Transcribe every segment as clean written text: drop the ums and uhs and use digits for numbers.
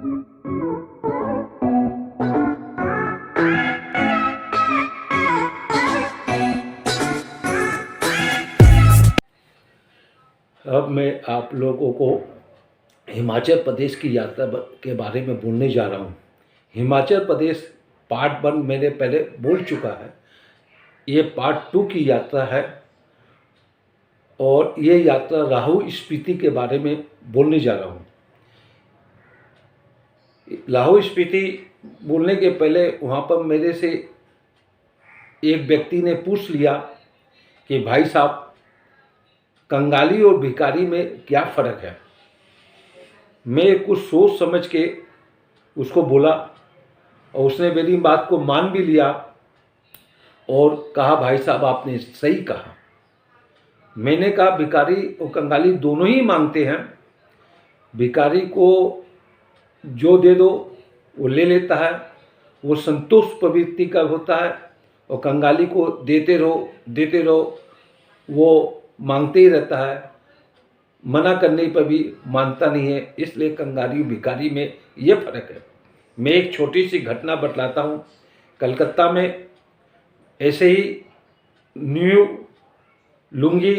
अब मैं आप लोगों को हिमाचल प्रदेश की यात्रा के बारे में बोलने जा रहा हूँ। हिमाचल प्रदेश पार्ट 1 मैंने पहले बोल चुका है। ये पार्ट 2 की यात्रा है और ये यात्रा लाहौल स्पीति के बारे में बोलने जा रहा हूँ। लाहौल स्पीति बोलने के पहले वहाँ पर मेरे से एक व्यक्ति ने पूछ लिया कि भाई साहब, कंगाली और भिखारी में क्या फ़र्क है। मैं कुछ सोच समझ के उसको बोला और उसने मेरी बात को मान भी लिया और कहा भाई साहब आपने सही कहा। मैंने कहा भिखारी और कंगाली दोनों ही मांगते हैं। भिखारी को जो दे दो वो ले लेता है, वो संतोष प्रवृत्ति का होता है, और कंगाली को देते रहो वो मांगते ही रहता है, मना करने पर भी मानता नहीं है। इसलिए कंगाली भिखारी में ये फ़र्क है। मैं एक छोटी सी घटना बतलाता हूँ। कलकत्ता में ऐसे ही न्यू लुंगी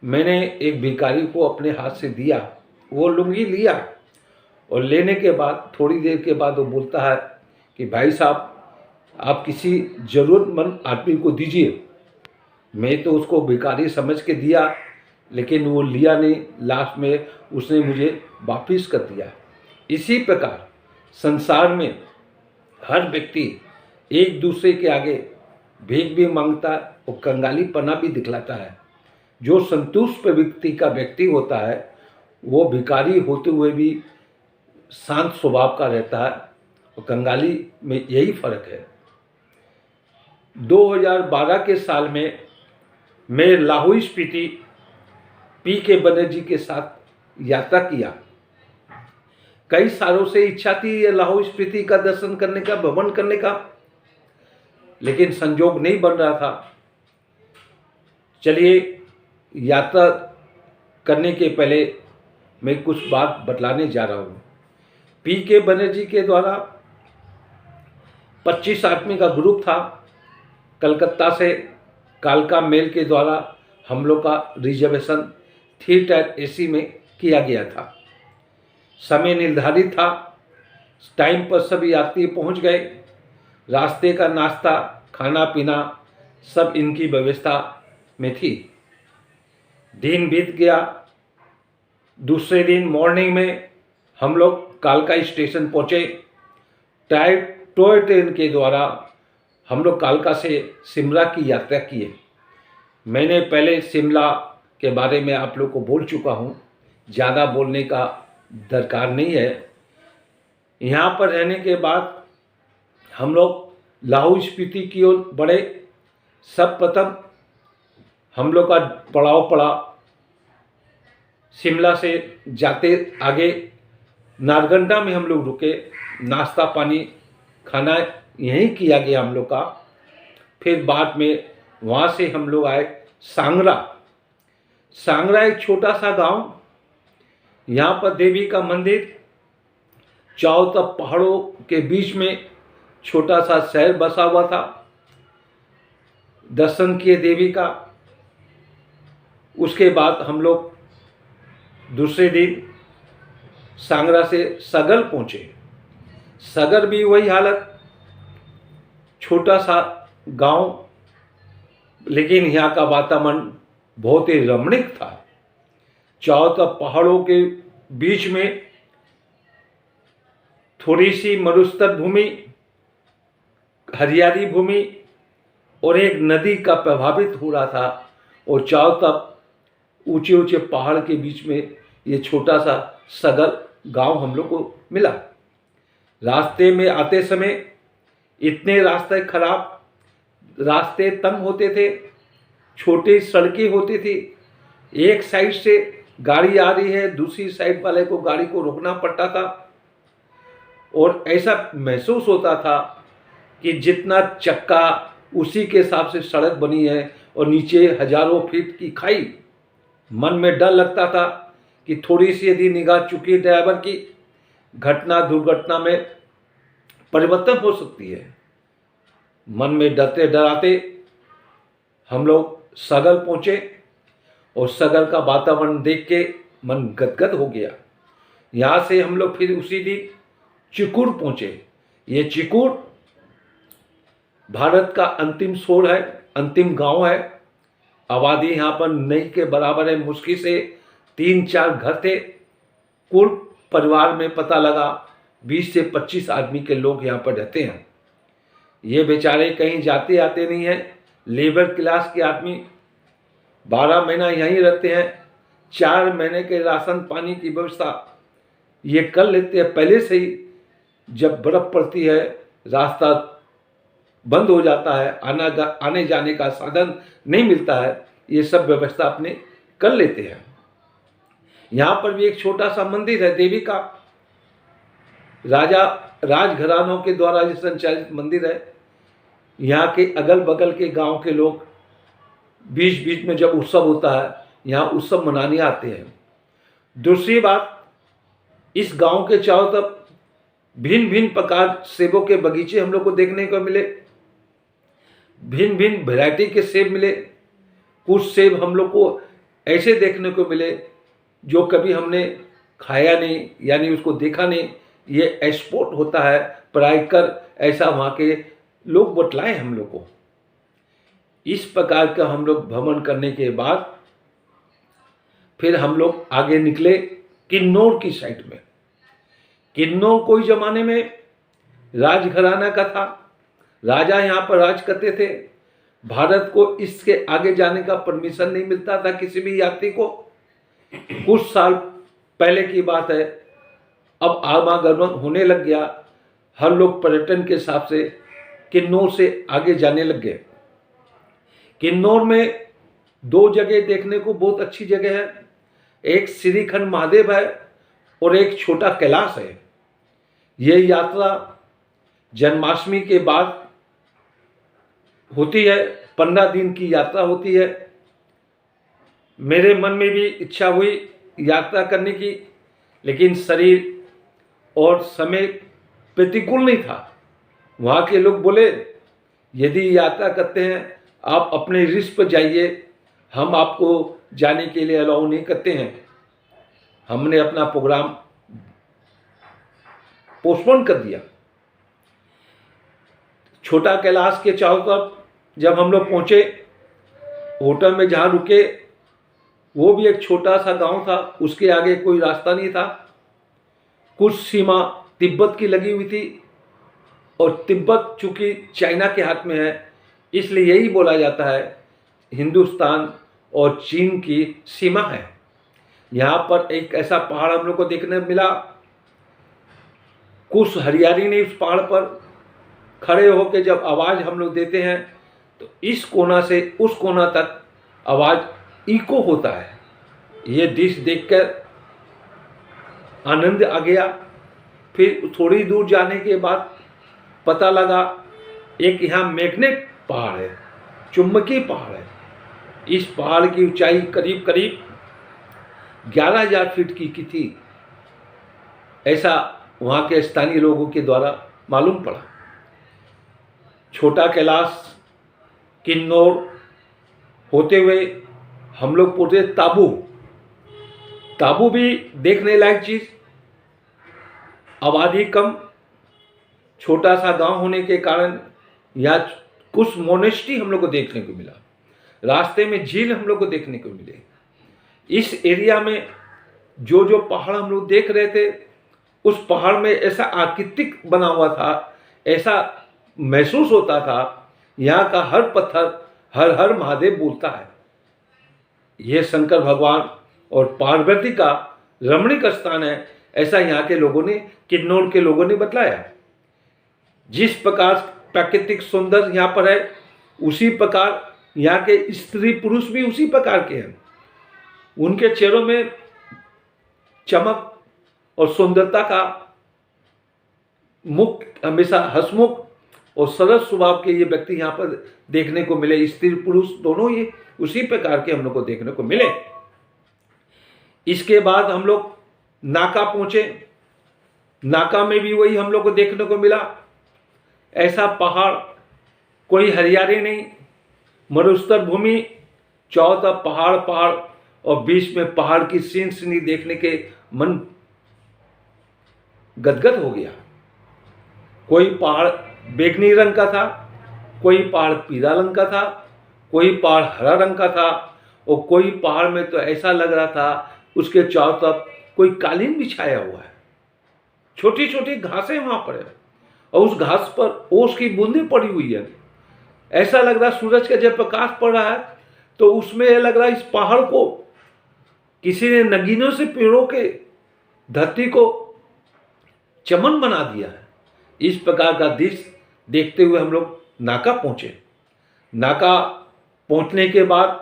मैंने एक भिखारी को अपने हाथ से दिया। वो लुंगी लिया और लेने के बाद थोड़ी देर के बाद वो बोलता है कि भाई साहब आप किसी ज़रूरतमंद आदमी को दीजिए। मैं तो उसको भिखारी समझ के दिया, लेकिन वो लिया नहीं। लास्ट में उसने मुझे वापस कर दिया। इसी प्रकार संसार में हर व्यक्ति एक दूसरे के आगे भीख भी मांगता है और कंगालीपना भी दिखलाता है। जो संतुष्ट प्रवृत्ति का व्यक्ति होता है वो भिखारी होते हुए भी शांत स्वभाव का रहता है, और कंगाली में यही फ़र्क है। 2012 के साल में मैं लाहौल स्पीति पी.के. बनर्जी के साथ यात्रा किया। कई सालों से इच्छा थी ये लाहौल स्पीति का दर्शन करने का, भ्रमण करने का, लेकिन संजोग नहीं बन रहा था। चलिए, यात्रा करने के पहले मैं कुछ बात बतलाने जा रहा हूँ। पी.के. बनर्जी के द्वारा 25 आदमी का ग्रुप था। कलकत्ता से कालका मेल के द्वारा हम लोग का रिजर्वेशन 3 टायर AC में किया गया था। समय निर्धारित था, टाइम पर सभी यात्री पहुंच गए। रास्ते का नाश्ता खाना पीना सब इनकी व्यवस्था में थी। दिन बीत गया। दूसरे दिन मॉर्निंग में हम लोग कालका स्टेशन पहुंचे। टॉय ट्रेन के द्वारा हम लोग कालका से शिमला की यात्रा किए। मैंने पहले शिमला के बारे में आप लोग को बोल चुका हूँ, ज़्यादा बोलने का दरकार नहीं है। यहाँ पर रहने के बाद हम लोग लाहौल स्पीति की ओर बढ़े। सब प्रथम हम लोग का पड़ाव पड़ा शिमला से जाते आगे नारगंडा में हम लोग रुके। नाश्ता पानी खाना यहीं किया गया हम लोग का। फिर बाद में वहाँ से हम लोग आए सांगरा। सांगरा एक छोटा सा गांव। यहाँ पर देवी का मंदिर, चारों तरफ पहाड़ों के बीच में छोटा सा शहर बसा हुआ था। दर्शन किए देवी का। उसके बाद हम लोग दूसरे दिन सांगरा से सगल पहुँचे। सगर भी वही हालत, छोटा सा गांव, लेकिन यहाँ का वातावरण बहुत ही रमणीक था। चारों तरफ पहाड़ों के बीच में थोड़ी सी मरुस्थल भूमि, हरियाली भूमि और एक नदी का प्रभावित हो रहा था, और चारों तरफ ऊंचे ऊंचे पहाड़ के बीच में ये छोटा सा सगल गांव हम लोग को मिला। रास्ते में आते समय इतने रास्ते खराब, रास्ते तंग होते थे, छोटी सड़कें होती थी। एक साइड से गाड़ी आ रही है, दूसरी साइड वाले को गाड़ी को रोकना पड़ता था, और ऐसा महसूस होता था कि जितना चक्का उसी के हिसाब से सड़क बनी है, और नीचे हजारों फीट की खाई। मन में डर लगता था कि थोड़ी सी यदि निगाह चुकी ड्राइवर की घटना दुर्घटना में परिवर्तन हो सकती है। मन में डरते डराते हम लोग सगर पहुँचे और सगर का वातावरण देख के मन गदगद हो गया। यहाँ से हम लोग फिर उसी दिन चिकूर पहुँचे। ये चिकूर भारत का अंतिम छोर है, अंतिम गांव है। आबादी यहाँ पर नहीं के बराबर है, मुश्किल से 3-4 घर थे। कुल परिवार में पता लगा 20 से 25 आदमी के लोग यहाँ पर रहते हैं। ये बेचारे कहीं जाते आते नहीं हैं, लेबर क्लास के आदमी 12 महीना यहीं रहते हैं। 4 महीने के राशन पानी की व्यवस्था ये कर लेते हैं पहले से ही। जब बर्फ़ पड़ती है, रास्ता बंद हो जाता है, आने जाने का साधन नहीं मिलता है, ये सब व्यवस्था अपने कर लेते हैं। यहाँ पर भी एक छोटा सा मंदिर है देवी का, राजघरानों के द्वारा जो संचालित मंदिर है। यहाँ के अगल बगल के गांव के लोग बीच बीच में जब उत्सव होता है यहाँ उत्सव मनाने आते हैं। दूसरी बात, इस गांव के चारों तरफ भिन्न भिन्न प्रकार सेबों के बगीचे हम लोग को देखने को मिले। भिन्न भिन्न वैरायटी के सेब मिले। कुछ सेब हम लोग को ऐसे देखने को मिले जो कभी हमने खाया नहीं, यानी उसको देखा नहीं। ये एक्सपोर्ट होता है प्रायकर, ऐसा वहाँ के लोग बतलाए हम लोग को। इस प्रकार का हम लोग भ्रमण करने के बाद फिर हम लोग आगे निकले किन्नौर की साइड में। किन्नौर कोई ज़माने में राजघराना का था, राजा यहाँ पर राज करते थे। भारत को इसके आगे जाने का परमिशन नहीं मिलता था किसी भी यात्री को। कुछ साल पहले की बात है, अब आवागमन होने लग गया। हर लोग पर्यटन के हिसाब से किन्नौर से आगे जाने लग गए। किन्नौर में 2 जगह देखने को बहुत अच्छी जगह है। एक श्रीखंड महादेव है और एक छोटा कैलाश है। ये यात्रा जन्माष्टमी के बाद होती है, 15 दिन की यात्रा होती है। मेरे मन में भी इच्छा हुई यात्रा करने की, लेकिन शरीर और समय प्रतिकूल नहीं था। वहाँ के लोग बोले यदि यात्रा करते हैं आप अपने रिस्क पर जाइए, हम आपको जाने के लिए अलाउ नहीं करते हैं। हमने अपना प्रोग्राम पोस्टपोन कर दिया। छोटा कैलाश के चारों तरफ जब हम लोग पहुँचे, होटल में जहाँ रुके वो भी एक छोटा सा गांव था, उसके आगे कोई रास्ता नहीं था। कुछ सीमा तिब्बत की लगी हुई थी और तिब्बत चूँकि चाइना के हाथ में है, इसलिए यही बोला जाता है हिंदुस्तान और चीन की सीमा है। यहाँ पर एक ऐसा पहाड़ हम लोग को देखने मिला। कुछ हरियाली ने उस पहाड़ पर खड़े होकर जब आवाज़ हम लोग देते हैं तो इस कोना से उस कोना तक आवाज़ इको होता है। ये दृश्य देखकर आनंद आ गया। फिर थोड़ी दूर जाने के बाद पता लगा एक यहाँ मैग्नेट पहाड़ है, चुंबकीय पहाड़ है। इस पहाड़ की ऊंचाई करीब करीब 11,000 फीट की थी, ऐसा वहाँ के स्थानीय लोगों के द्वारा मालूम पड़ा। छोटा कैलाश किन्नौर होते हुए हम लोग पहुँचे ताबू। ताबू भी देखने लायक चीज़, आबादी कम, छोटा सा गांव होने के कारण यहाँ कुछ मोनेस्ट्री हम लोग को देखने को मिला। रास्ते में झील हम लोग को देखने को मिले। इस एरिया में जो जो पहाड़ हम लोग देख रहे थे, उस पहाड़ में ऐसा आकृतिक बना हुआ था, ऐसा महसूस होता था यहाँ का हर पत्थर हर हर महादेव बोलता है। यह शंकर भगवान और पार्वती का रमणीक स्थान है, ऐसा यहाँ के लोगों ने, किन्नौर के लोगों ने बतलाया। जिस प्रकार प्राकृतिक सौंदर्य यहाँ पर है, उसी प्रकार यहाँ के स्त्री पुरुष भी उसी प्रकार के हैं। उनके चेहरों में चमक और सुंदरता का मुख हमेशा हंसमुख और सरल स्वभाव के ये व्यक्ति यहाँ पर देखने को मिले। स्त्री पुरुष दोनों ही उसी प्रकार के हम लोग को देखने को मिले। इसके बाद हम लोग नाका पहुँचे। नाका में भी वही हम लोग को देखने को मिला। ऐसा पहाड़, कोई हरियाली नहीं, मरुस्थल भूमि, चारों तरफ पहाड़ पहाड़, और बीच में पहाड़ की सीनरी देखने के मन गदगद हो गया। कोई पहाड़ बैंगनी रंग का था, कोई पहाड़ पीला रंग का था, कोई पहाड़ हरा रंग का था, और कोई पहाड़ में तो ऐसा लग रहा था उसके चारों तरफ कोई कालीन बिछाया हुआ है। छोटी छोटी घासें वहां पर है, और उस घास पर ओस की बूंदें पड़ी हुई है। ऐसा लग रहा सूरज का जब प्रकाश पड़ रहा है तो उसमें यह लग रहा है इस पहाड़ को किसी ने नगीनों से पेड़ों के धरती को चमन बना दिया है। इस प्रकार का दृश्य देखते हुए हम लोग नाका पहुंचे। नाका पहुंचने के बाद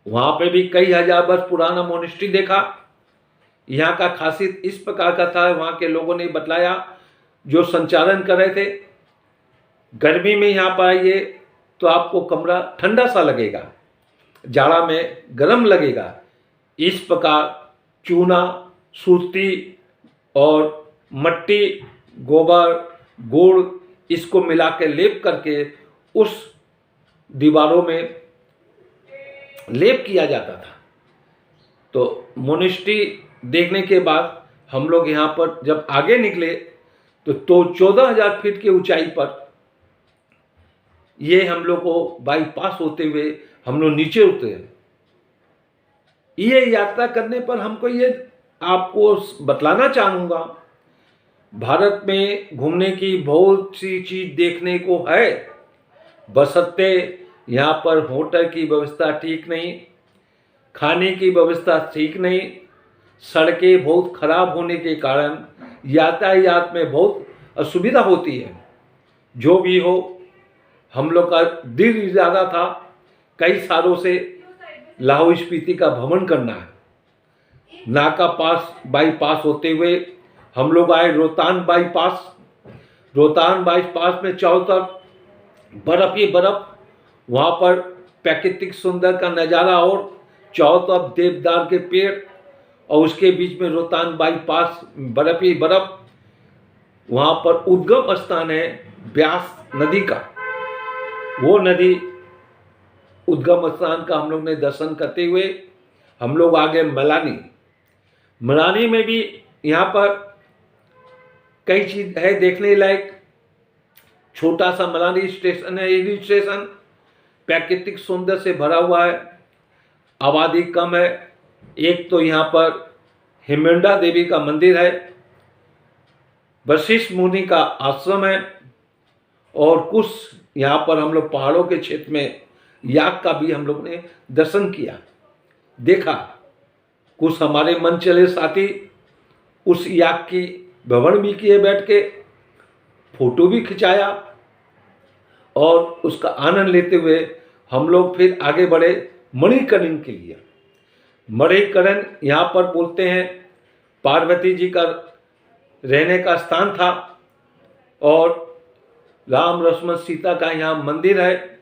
वहां पे भी कई हजार वर्ष पुराना मोनेस्ट्री देखा। यहाँ का खासियत इस प्रकार का था, वहाँ के लोगों ने बतलाया जो संचालन कर रहे थे, गर्मी में यहाँ पर आइए तो आपको कमरा ठंडा सा लगेगा, जाड़ा में गर्म लगेगा। इस प्रकार चूना, सुरती और मट्टी, गोबर, गुड़ इसको मिला के लेप करके उस दीवारों में लेप किया जाता था। तो मोनेस्ट्री देखने के बाद हम लोग यहाँ पर जब आगे निकले तो 14,000 फीट की ऊंचाई पर ये हम लोग को बाईपास होते हुए हम लोग नीचे उतरे। ये यात्रा करने पर हमको ये आपको बतलाना चाहूँगा, भारत में घूमने की बहुत सी चीज़ देखने को है, बशर्ते यहाँ पर होटल की व्यवस्था ठीक नहीं, खाने की व्यवस्था ठीक नहीं, सड़कें बहुत खराब होने के कारण यातायात में बहुत असुविधा होती है। जो भी हो, हम लोग का दृढ़ इरादा था कई सालों से लाहौल स्पीति का भ्रमण करना है। नाका पास बाईपास होते हुए हम लोग आए रोहतांग बाईपास। रोहतांग बाईपास में चारों तरफ बर्फ ही बर्फ, वहाँ पर प्राकृतिक सुंदर का नज़ारा और चारों तरफ देवदार के पेड़, और उसके बीच में रोहतांग बाईपास बर्फ ही बर्फ। वहाँ पर उद्गम स्थान है ब्यास नदी का। वो नदी उद्गम स्थान का हम लोग ने दर्शन करते हुए हम लोग आ गए मलानी। मलानी में भी यहाँ पर कई चीज़ है देखने लायक। छोटा सा मलानी स्टेशन है, हिल स्टेशन, प्राकृतिक सौंदर्य से भरा हुआ है, आबादी कम है। एक तो यहाँ पर हिमंडा देवी का मंदिर है, वशिष्ठ मुनि का आश्रम है, और कुछ यहाँ पर हम लोग पहाड़ों के क्षेत्र में याक का भी हम लोग ने दर्शन किया, देखा। कुछ हमारे मन चले साथी उस याक की भ्रमण भी किए, बैठ के फोटो भी खिंचाया, और उसका आनंद लेते हुए हम लोग फिर आगे बढ़े मणिकर्ण के लिए। मणिकर्ण यहाँ पर बोलते हैं पार्वती जी का रहने का स्थान था, और राम लक्ष्मण सीता का यहाँ मंदिर है,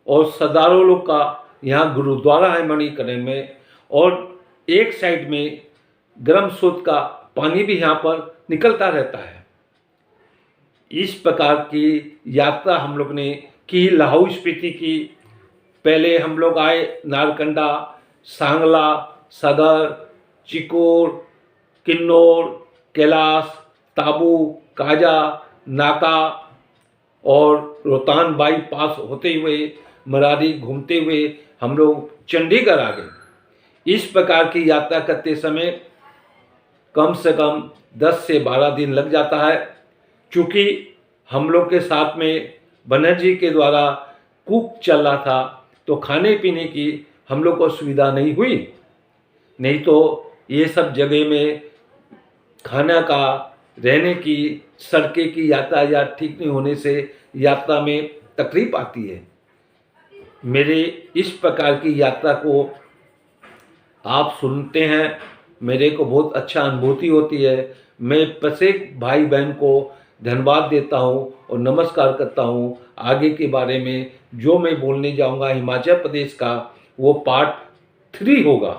और सदारों लोग का यहाँ गुरुद्वारा है मणिकर्ण में, और एक साइड में गर्म स्रोत का पानी भी यहाँ पर निकलता रहता है। इस प्रकार की यात्रा हम लोग ने की लाहौल स्पीति की। पहले हम लोग आए नारकंडा, सांगला, सदर, चिकोर, किन्नौर, कैलाश, ताबू, काजा, नाका, और रोहतांग बाईपास होते हुए मरारी घूमते हुए हम लोग चंडीगढ़ आ गए। इस प्रकार की यात्रा करते समय कम से कम 10 से 12 दिन लग जाता है। चूँकि हम लोग के साथ में बनर्जी के द्वारा कुक चल रहा था, तो खाने पीने की हम लोग को सुविधा नहीं हुई। नहीं तो ये सब जगह में खाना का, रहने की, सड़कें की यातायात ठीक नहीं होने से यात्रा में तकलीफ आती है। मेरे इस प्रकार की यात्रा को आप सुनते हैं, मेरे को बहुत अच्छा अनुभूति होती है। मैं प्रत्येक भाई बहन को धन्यवाद देता हूँ और नमस्कार करता हूँ। आगे के बारे में जो मैं बोलने जाऊँगा हिमाचल प्रदेश का, वो पार्ट 3 होगा।